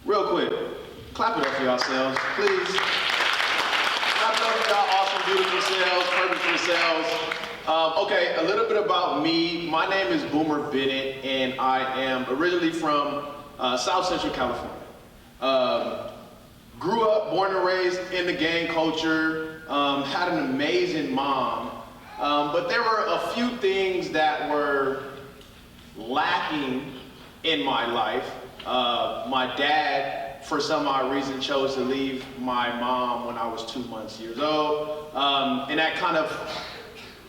Real quick, clap it up for yourselves, please. Clap it up for y'all awesome, beautiful selves, perfect selves. Okay, a little bit about me. My name is Boomer Bennett, and I am originally from South Central California. Grew up, born and raised in the gang culture, had an amazing mom, but there were a few things that were lacking in my life. My dad, for some odd reason, chose to leave my mom when I was 2 months old. And that kind of,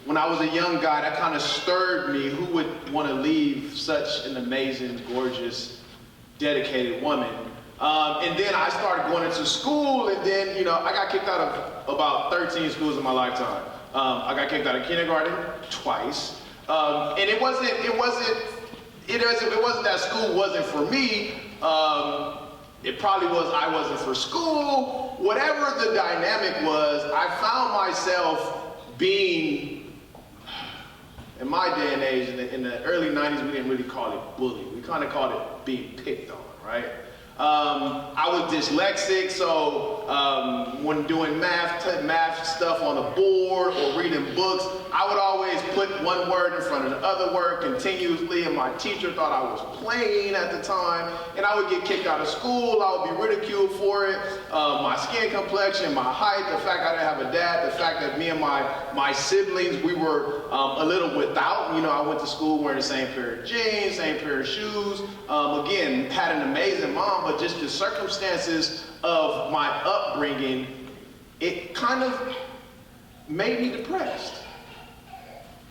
when I was a young guy, that kind of stirred me. Who would want to leave such an amazing, gorgeous, dedicated woman? And then I started going into school, and then, I got kicked out of about 13 schools in my lifetime. I got kicked out of kindergarten twice. And it wasn't that school wasn't for me. It probably was I wasn't for school. Whatever the dynamic was, I found myself being, in my day and age, in the early 90s, we didn't really call it bullying. We kind of called it being picked on, right? I was dyslexic, so when doing math stuff on the board or reading books, I would always put one word in front of the other word continuously, and my teacher thought I was playing at the time, and I would get kicked out of school. I would be ridiculed for it. My skin complexion, my height, the fact I didn't have a dad, the fact that me and my siblings, we were a little without. I went to school wearing the same pair of jeans, same pair of shoes. Again, had an amazing mom, but just the circumstances of my upbringing, it kind of made me depressed.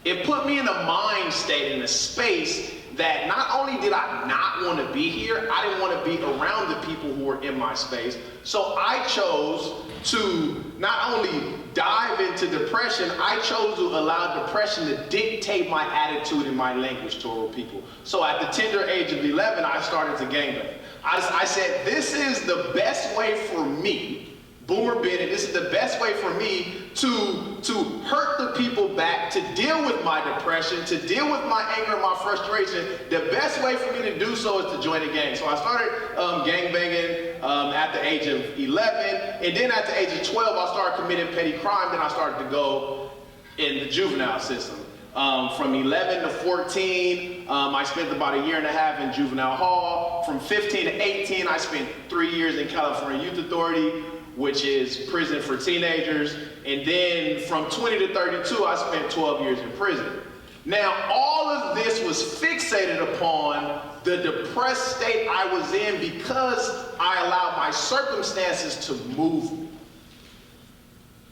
It put me in a mind state, in a space that not only did I not want to be here, I didn't want to be around the people who were in my space. So I chose to not only dive into depression, I chose to allow depression to dictate my attitude and my language toward people. So at the tender age of 11, I started to gangbang. I said, this is the best way for me, Boomer Bennett, this is the best way for me to hurt the people back, to deal with my depression, to deal with my anger and my frustration. The best way for me to do so is to join a gang. So I started gangbanging at the age of 11, and then at the age of 12, I started committing petty crime. Then I started to go in the juvenile system. From 11 to 14, I spent about 1.5 years in juvenile hall. From 15 to 18, I spent 3 years in California Youth Authority, which is prison for teenagers. And then from 20 to 32, I spent 12 years in prison. Now, all of this was fixated upon the depressed state I was in because I allowed my circumstances to move me.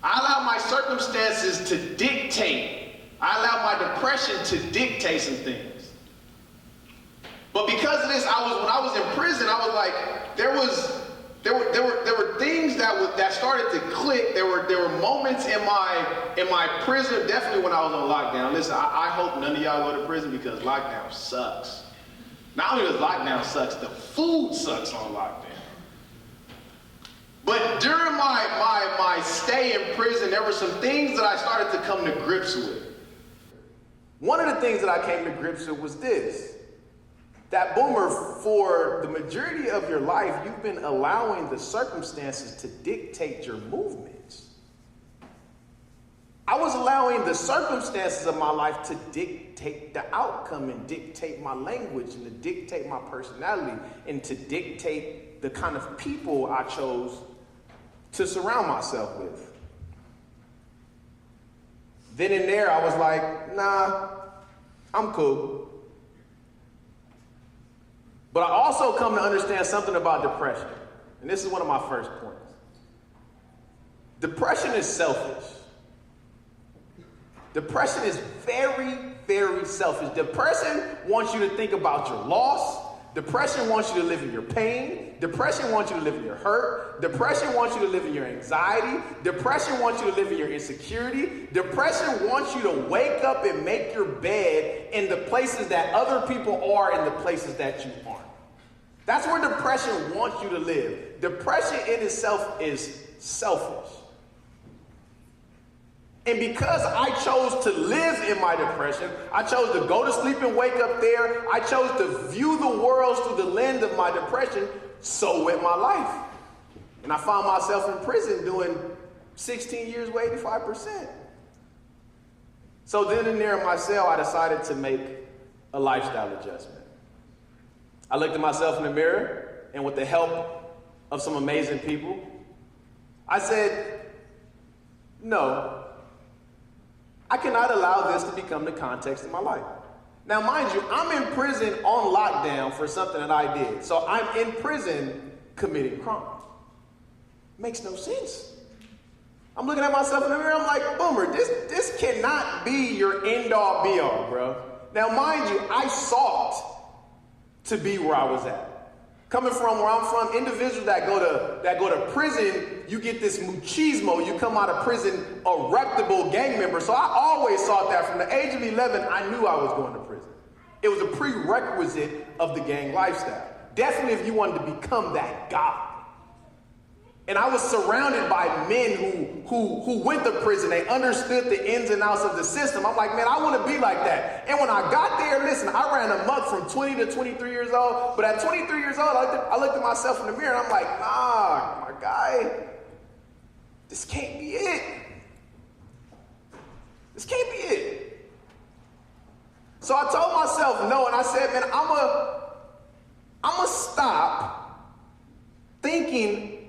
I allowed my circumstances to dictate. I allowed my depression to dictate some things. But because of this, when I was in prison, I was like, there were things that started to click. There were moments in my prison, definitely when I was on lockdown. Listen, I hope none of y'all go to prison because lockdown sucks. Not only does lockdown sucks, the food sucks on lockdown. But during my stay in prison, there were some things that I started to come to grips with. One of the things that I came to grips with was this. That, Boomer, for the majority of your life, you've been allowing the circumstances to dictate your movements. I was allowing the circumstances of my life to dictate the outcome and dictate my language and to dictate my personality and to dictate the kind of people I chose to surround myself with. Then and there, I was like, nah, I'm cool. But I also come to understand something about depression. And this is one of my first points. Depression is selfish. Depression is very, very selfish. Depression wants you to think about your loss. Depression wants you to live in your pain. Depression wants you to live in your hurt. Depression wants you to live in your anxiety. Depression wants you to live in your insecurity. Depression wants you to wake up and make your bed in the places that other people are and the places that you aren't. That's where depression wants you to live. Depression in itself is selfish. And because I chose to live in my depression, I chose to go to sleep and wake up there, I chose to view the world through the lens of my depression, so went my life. And I found myself in prison doing 16 years with 85%. So then and there in my cell, I decided to make a lifestyle adjustment. I looked at myself in the mirror, and with the help of some amazing people, I said, no, I cannot allow this to become the context of my life. Now, mind you, I'm in prison on lockdown for something that I did. So I'm in prison committing crime. Makes no sense. I'm looking at myself in the mirror, I'm like, Boomer, this cannot be your end-all be-all, bro. Now, mind you, I sought to be where I was at. Coming from where I'm from, individuals that go to prison, you get this machismo. You come out of prison a reputable gang member. So I always sought that. From the age of 11, I knew I was going to prison. It was a prerequisite of the gang lifestyle. Definitely if you wanted to become that guy. And I was surrounded by men who went to prison. They understood the ins and outs of the system. I'm like, man, I want to be like that. And when I got there, listen, I ran amok from 20 to 23 years old. But at 23 years old, I looked at myself in the mirror and I'm like, nah, my guy, this can't be it. This can't be it. So I told myself no, and I said, man, I'm gonna stop thinking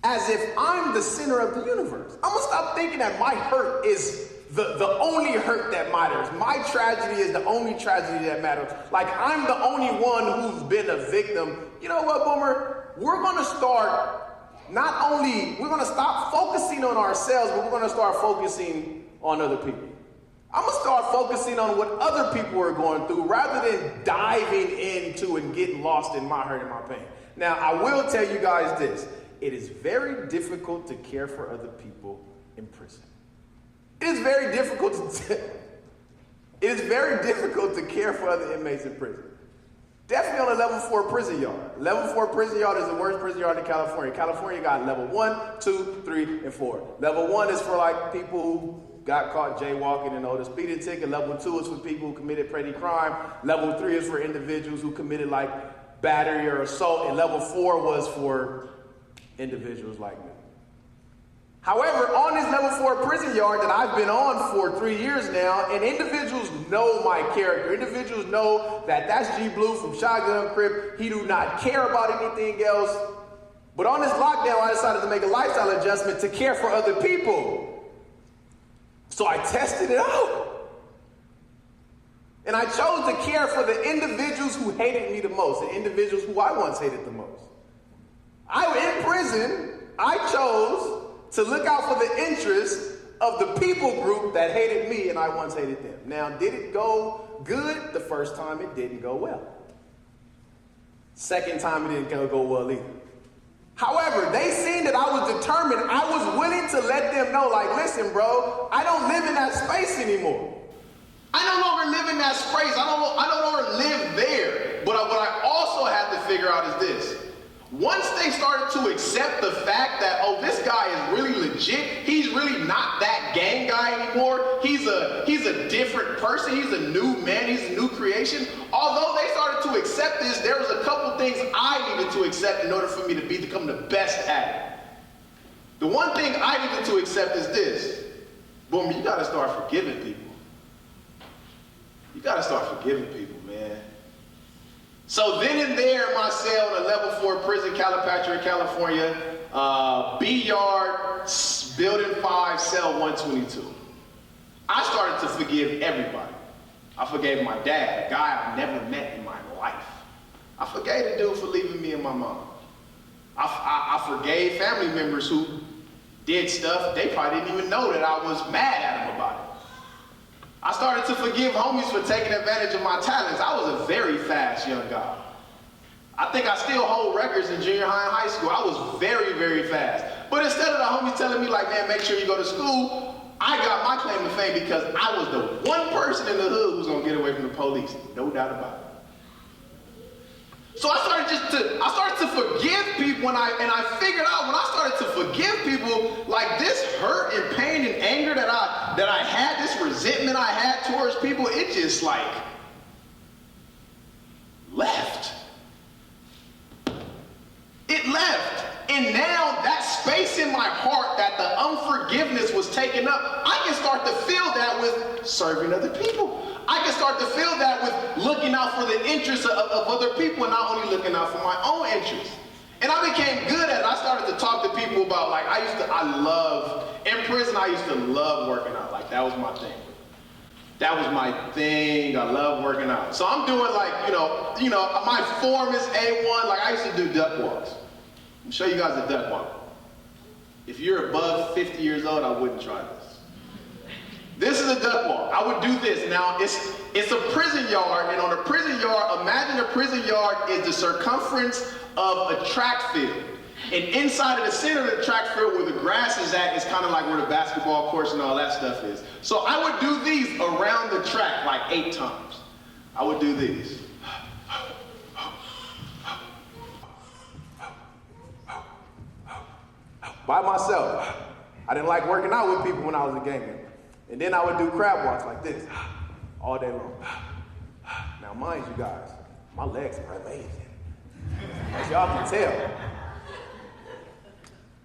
as if I'm the center of the universe. I'm gonna stop thinking that my hurt is the only hurt that matters. My tragedy is the only tragedy that matters. Like I'm the only one who's been a victim. You know what, Boomer? We're gonna stop focusing on ourselves, but we're gonna start focusing on other people. I'm gonna start focusing on what other people are going through rather than diving into and getting lost in my hurt and my pain. Now, I will tell you guys this. It is very difficult to care for other people in prison. It is very difficult to care for other inmates in prison. Definitely on a level 4 prison yard. Level 4 prison yard is the worst prison yard in California. California got level 1, 2, 3, and 4. Level 1 is for like people who got caught jaywalking and owed a speeding ticket. Level 2 is for people who committed petty crime. Level 3 is for individuals who committed like battery or assault. And level 4 was for individuals like me. However, on this level 4 prison yard that I've been on for 3 years now, and individuals know my character. Individuals know that that's G Blue from Shotgun Crip. He do not care about anything else. But on this lockdown, I decided to make a lifestyle adjustment to care for other people. So I tested it out. And I chose to care for the individuals who hated me the most, the individuals who I once hated the most. In prison, I chose to look out for the interests of the people group that hated me and I once hated them. Now, did it go good? The first time it didn't go well. Second time it didn't go well either. However, they seen that I was determined. I was willing to let them know, like, listen, bro, I don't live in that space anymore. I no longer live in that space. I no longer live there. But what I also had to figure out is this. Once they started to accept the fact that, oh, this guy is really legit, he's really not that gang guy anymore, he's a different person, he's a new man, he's a new creation. Although they started to accept this, there was a couple things I needed to accept in order for me to become the best at it. The one thing I needed to accept is this. Boom, you gotta start forgiving people. You gotta start forgiving people, man. So then and there in my cell in a level 4 prison, Calipatria, California, B Yard, building 5, cell 122. I started to forgive everybody. I forgave my dad, a guy I've never met in my life. I forgave the dude for leaving me and my mom. I forgave family members who did stuff they probably didn't even know that I was mad at them about it. I started to forgive homies for taking advantage of my talents. I was a very fast young guy. I think I still hold records in junior high and high school. I was very, very fast. But instead of the homies telling me like, man, make sure you go to school, I got my claim to fame because I was the one person in the hood who was gonna get away from the police. No doubt about it. So I started to forgive people, and I figured out when I started to forgive people, like this hurt and pain and anger that I had, this resentment I had towards people, it just like left. It left. And now that space in my heart that the unforgiveness was taken up, I can start to feel that with serving other people. I can start to feel that with looking out for the interests of other people and not only looking out for my own interests. And I became good at it. I started to talk to people about, like, in prison, I used to love working out. Like, that was my thing. That was my thing. I love working out. So I'm doing my form is A1. Like, I used to do duck walks. I'll show you guys a duck walk. If you're above 50 years old, I wouldn't try this. This is a duck walk. I would do this. Now, it's a prison yard, and on a prison yard, imagine a prison yard is the circumference of a track field. And inside of the center of the track field where the grass is at is kind of like where the basketball courts and all that stuff is. So I would do these around the track like 8 times. I would do these. By myself. I didn't like working out with people when I was a gang member. And then I would do crab walks like this all day long. Now, mind you guys, my legs are amazing. As y'all can tell.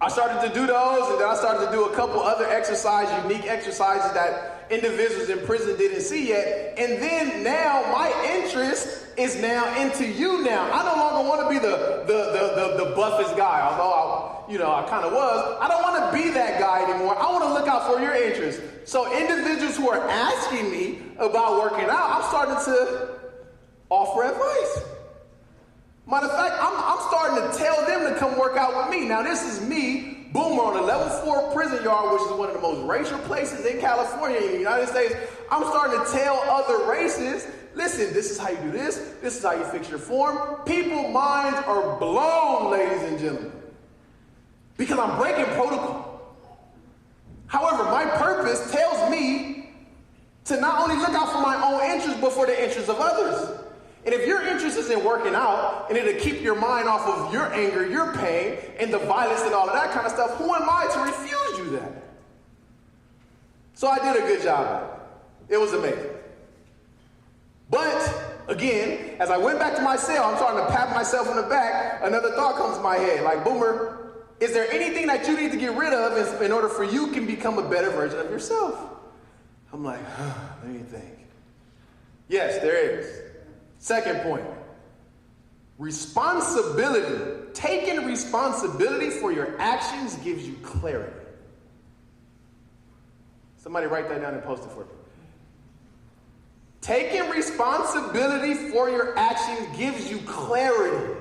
I started to do those, and then I started to do a couple other unique exercises that individuals in prison didn't see yet. And then now my interest is now into you now. I no longer want to be the buffest guy, although I kind of was. I don't want to be that guy anymore. I want to look out for your interests. So individuals who are asking me about working out, I'm starting to offer advice. Matter of fact, I'm starting to tell them to come work out with me. Now, this is me, Boomer, on a level 4 prison yard, which is one of the most racial places in California, in the United States. I'm starting to tell other races, listen, this is how you do this. This is how you fix your form. People's minds are blown, ladies and gentlemen, because I'm breaking protocol. However, my purpose tells me to not only look out for my own interests, but for the interests of others. And if your interest is in working out, and it'll keep your mind off of your anger, your pain, and the violence and all of that kind of stuff, who am I to refuse you that? So I did a good job at it. It was amazing. But, again, as I went back to my cell, I'm starting to pat myself on the back, another thought comes to my head, like, Boomer, is there anything that you need to get rid of in order for you can become a better version of yourself? I'm like, let me think. Yes, there is. Second point, responsibility. Taking responsibility for your actions gives you clarity. Somebody write that down and post it for me. Taking responsibility for your actions gives you clarity.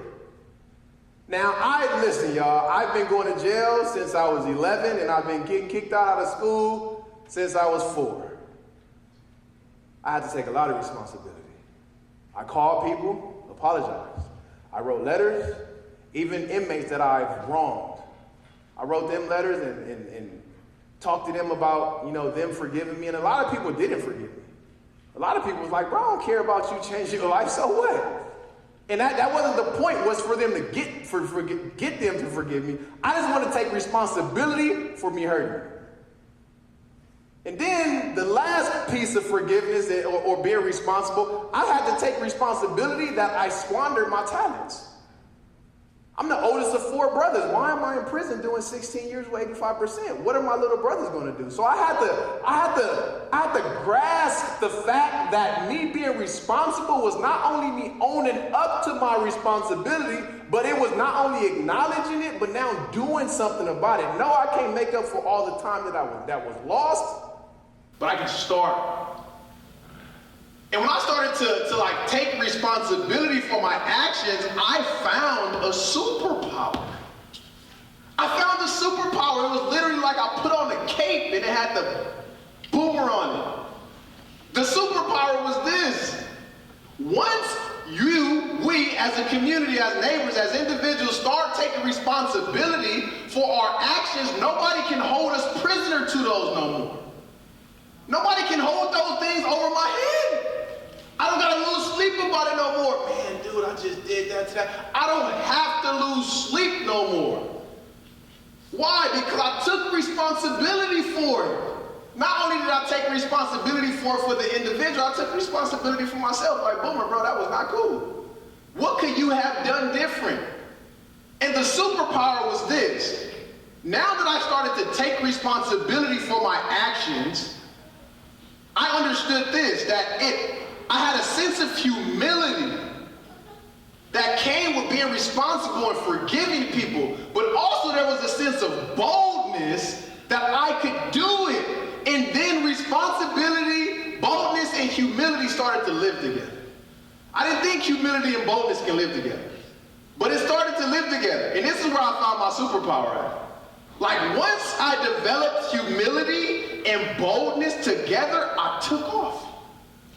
Now, listen, y'all, I've been going to jail since I was 11, and I've been getting kicked out of school since I was 4. I had to take a lot of responsibility. I called people, apologized. I wrote letters, even inmates that I've wronged. I wrote them letters and talked to them about, them forgiving me. And a lot of people didn't forgive me. A lot of people was like, bro, I don't care about you changing your life, so what? And that wasn't the point, was for them to get them to forgive me. I just want to take responsibility for me hurting you. And then the last piece of forgiveness or being responsible, I had to take responsibility that I squandered my talents. I'm the oldest of 4 brothers. Why am I in prison doing 16 years with 85%? What are my little brothers going to do? So I had to grasp the fact that me being responsible was not only me owning up to my responsibility, but it was not only acknowledging it, but now doing something about it. No, I can't make up for all the time that was lost, but I can start. And when I started to take responsibility for my actions, I found a superpower. I found a superpower. It was literally like I put on a cape and it had the boomer on it. The superpower was this. Once we as a community, as neighbors, as individuals start taking responsibility for our actions, nobody can hold us prisoner to those no more. Nobody can hold those things over my head. I don't gotta lose sleep about it no more. Man, dude, I just did that and to that. I don't have to lose sleep no more. Why? Because I took responsibility for it. Not only did I take responsibility for the individual, I took responsibility for myself. Like, Boomer, bro, that was not cool. What could you have done different? And the superpower was this. Now that I started to take responsibility for my actions, I understood this, that I had a sense of humility that came with being responsible and forgiving people, but also there was a sense of boldness that I could do it. And then responsibility, boldness, and humility started to live together. I didn't think humility and boldness can live together, but it started to live together. And this is where I found my superpower at. Like, once I developed humility and boldness together, I took off.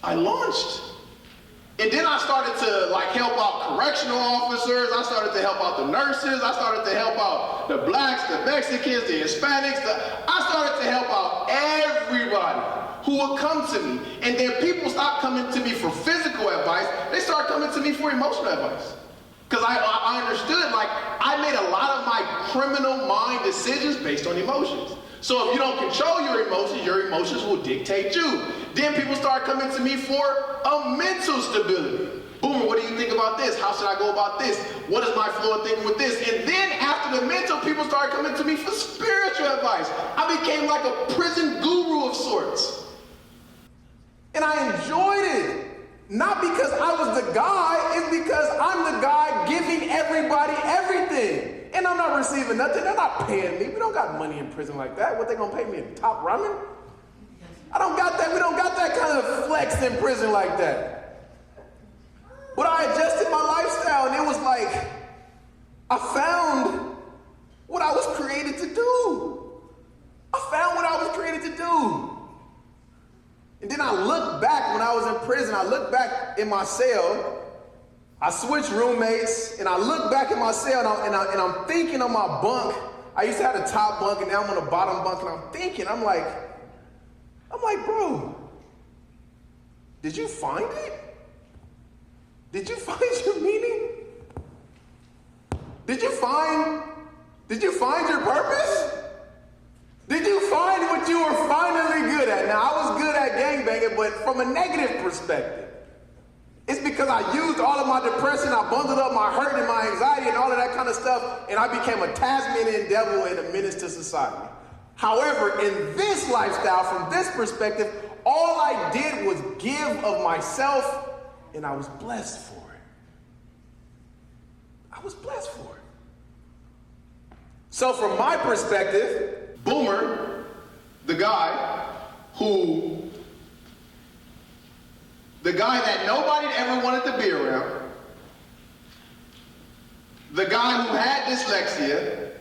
I launched. And then I started to help out correctional officers. I started to help out the nurses. I started to help out the blacks, the Mexicans, the Hispanics. I started to help out everybody who would come to me. And then people stopped coming to me for physical advice. They started coming to me for emotional advice. Because I understood, I made a lot of my criminal mind decisions based on emotions. So if you don't control your emotions will dictate you. Then people start coming to me for a mental stability. Boomer, what do you think about this? How should I go about this? What is my flow of thinking with this? And then after the mental, people started coming to me for spiritual advice. I became like a prison guru of sorts. And I enjoyed it. Not because I was the guy, it's because I'm the guy giving everybody everything. And I'm not receiving nothing. They're not paying me. We don't got money in prison like that. What, they gonna pay me in top ramen? I don't got that. We don't got that kind of flex in prison like that. But I adjusted my lifestyle, and it was like I found what I was created to do. I found what I was created to do. And then I looked back when I was in prison. I looked back in my cell. I switched roommates, and I look back in my cell, and I'm thinking on my bunk. I used to have the top bunk, and now I'm on the bottom bunk, and I'm thinking, I'm like, bro, did you find it? Did you find your meaning? Did you find your purpose? Did you find what you were finally good at? Now, I was good at gangbanging, but from a negative perspective. It's because I used all of my depression, I bundled up my hurt and my anxiety and all of that kind of stuff, and I became a Tasmanian devil and a menace to society. However, in this lifestyle, from this perspective, all I did was give of myself, and I was blessed for it. I was blessed for it. So from my perspective, Boomer, the guy that nobody ever wanted to be around, the guy who had dyslexia,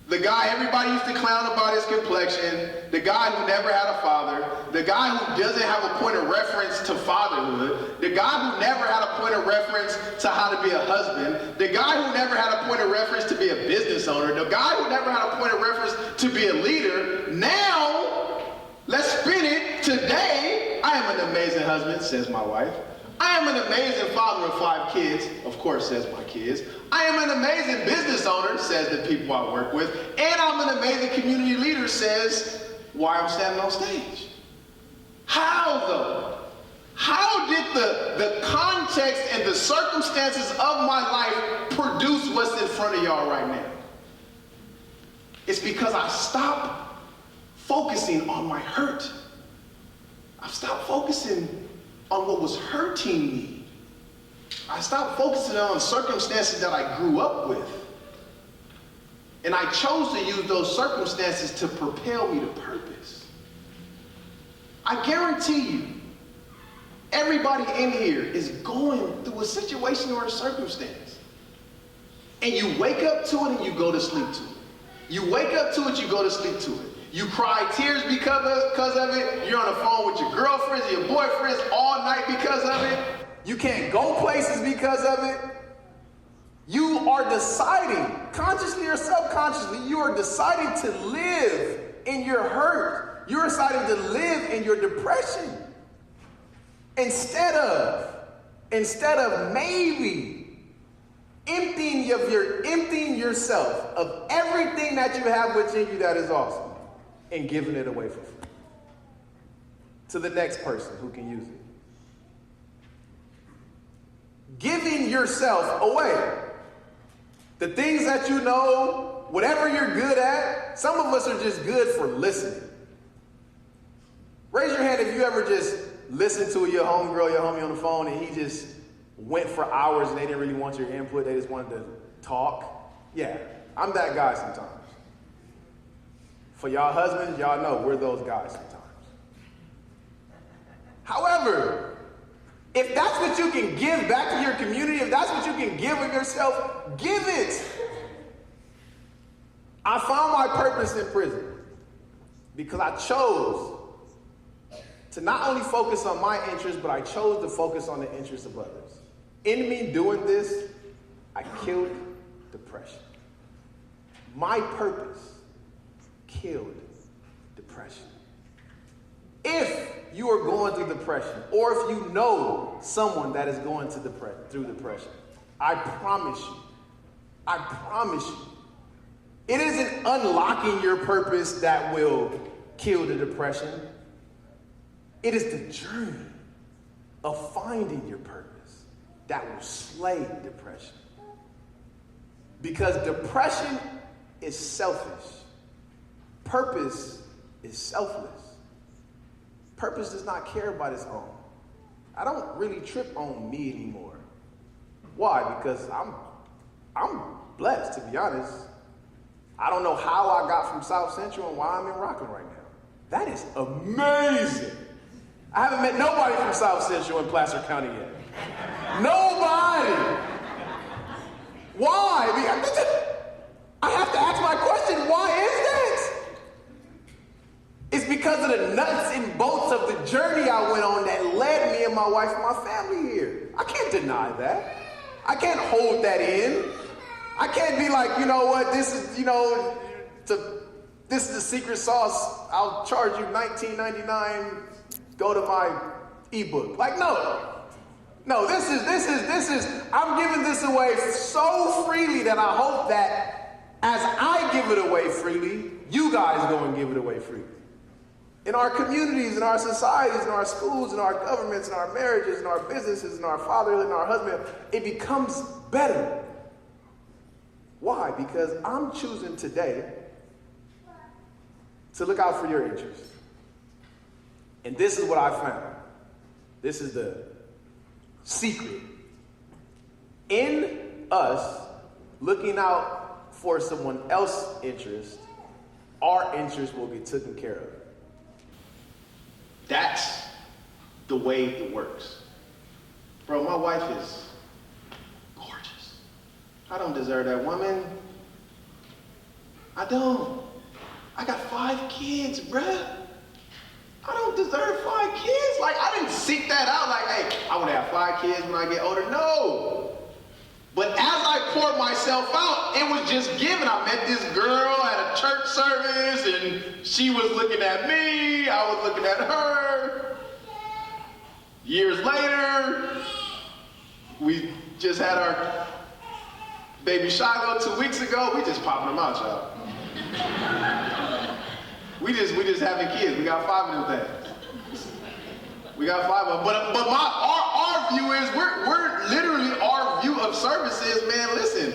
the guy everybody used to clown about his complexion, the guy who never had a father, the guy who doesn't have a point of reference to fatherhood, the guy who never had a point of reference to how to be a husband, the guy who never had a point of reference to be a business owner, the guy who never had a point of reference to be a leader. Now, let's spin it. Today, I am an amazing husband, says my wife. I am an amazing father of 5 kids, of course, says my kids. I am an amazing business owner, says the people I work with. And I'm an amazing community leader, says why I'm standing on stage. How, though? How did the context and the circumstances of my life produce what's in front of y'all right now? It's because I stopped focusing on my hurt. I stopped focusing on what was hurting me. I stopped focusing on circumstances that I grew up with. And I chose to use those circumstances to propel me to purpose. I guarantee you, everybody in here is going through a situation or a circumstance. And you wake up to it and you go to sleep to it. You wake up to it, you go to sleep to it. You cry tears because of it. You're on the phone with your girlfriends, your boyfriends all night because of it. You can't go places because of it. You are deciding, consciously or subconsciously, you are deciding to live in your hurt. You're deciding to live in your depression. Instead of maybe emptying yourself of everything that you have within you that is awesome and giving it away for free to the next person who can use it. Giving yourself away. The things that you know, whatever you're good at, some of us are just good for listening. Raise your hand if you ever just listened to your homegirl, your homie on the phone, and he just went for hours and they didn't really want your input, they just wanted to talk. Yeah, I'm that guy sometimes. For y'all husbands, y'all know we're those guys sometimes. However, if that's what you can give back to your community, if that's what you can give of yourself, give it. I found my purpose in prison because I chose to not only focus on my interests, but I chose to focus on the interests of others. In me doing this, I killed depression. My purpose killed depression. If you are going through depression, or if you know someone that is going through depression, I promise you, it isn't unlocking your purpose that will kill the depression. It is the journey of finding your purpose that will slay depression. Because depression is selfish. Purpose is selfless. Purpose does not care about its own. I don't really trip on me anymore. Why? Because I'm blessed, to be honest. I don't know how I got from South Central and why I'm in Rockland right now. That is amazing. I haven't met nobody from South Central in Placer County yet. Nobody. Why? I have to ask my question, why is that? It's because of the nuts and bolts of the journey I went on that led me and my wife and my family here. I can't deny that. I can't hold that in. I can't be like, you know what, this is the secret sauce. I'll charge you $19.99. Go to my ebook. Like, no, this is, I'm giving this away so freely that I hope that as I give it away freely, you guys go and give it away freely. In our communities, in our societies, in our schools, in our governments, in our marriages, in our businesses, in our fatherhood, in our husband, it becomes better. Why? Because I'm choosing today to look out for your interests. And this is what I found. This is the secret. In us looking out for someone else's interest, our interests will be taken care of. That's the way it works. Bro, my wife is gorgeous. I don't deserve that woman. I don't. I got 5 kids, bruh. I don't deserve 5 kids. Like, I didn't seek that out. Like, hey, I want to have 5 kids when I get older. No. But as I poured myself out, it was just given. I met this girl at a church service, and she was looking at me. I was looking at her. Years later, we just had our baby Shiloh 2 weeks ago. We just popping them out, y'all. We just having kids. We got 5 of them things. We got 5 of them. But our view is we're literally, our view of service is, man, listen,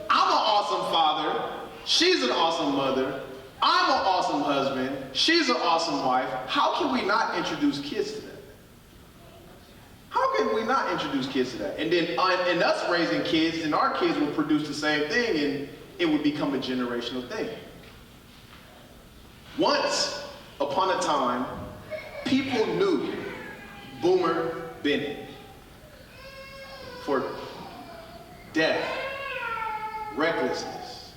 I'm an awesome father. She's an awesome mother. I'm an awesome husband. She's an awesome wife. How can we not introduce kids to that? How can we not introduce kids to that? And then in us raising kids, and our kids will produce the same thing, and it would become a generational thing. Once upon a time, people knew Boomer Bennett for death, recklessness,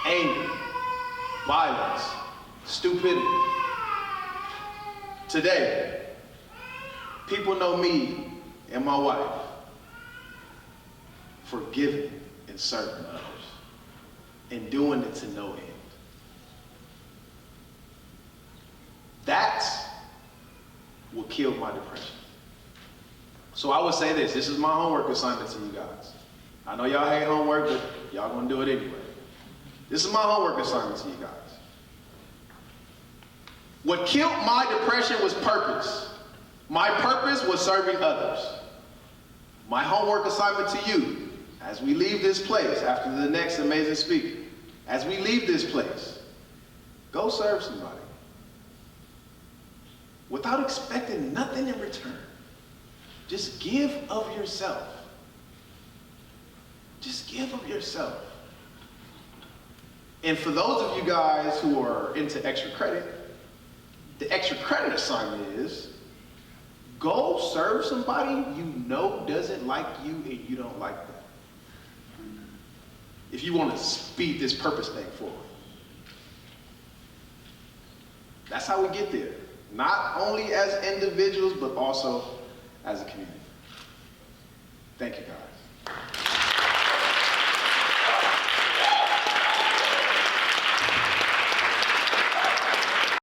anger, violence, stupidity. Today, people know me and my wife for giving and serving others and doing it to no end. That's what killed my depression. So I would say this is my homework assignment to you guys. I know y'all hate homework, but y'all gonna do it anyway. This is my homework assignment to you guys. What killed my depression was purpose. My purpose was serving others. My homework assignment to you, as we leave this place after the next amazing speaker, as we leave this place, go serve somebody. Without expecting nothing in return. Just give of yourself. Just give of yourself. And for those of you guys who are into extra credit, the extra credit assignment is go serve somebody you know doesn't like you and you don't like them. If you want to speed this purpose thing forward. That's how we get there. Not only as individuals, but also as a community. Thank you, guys.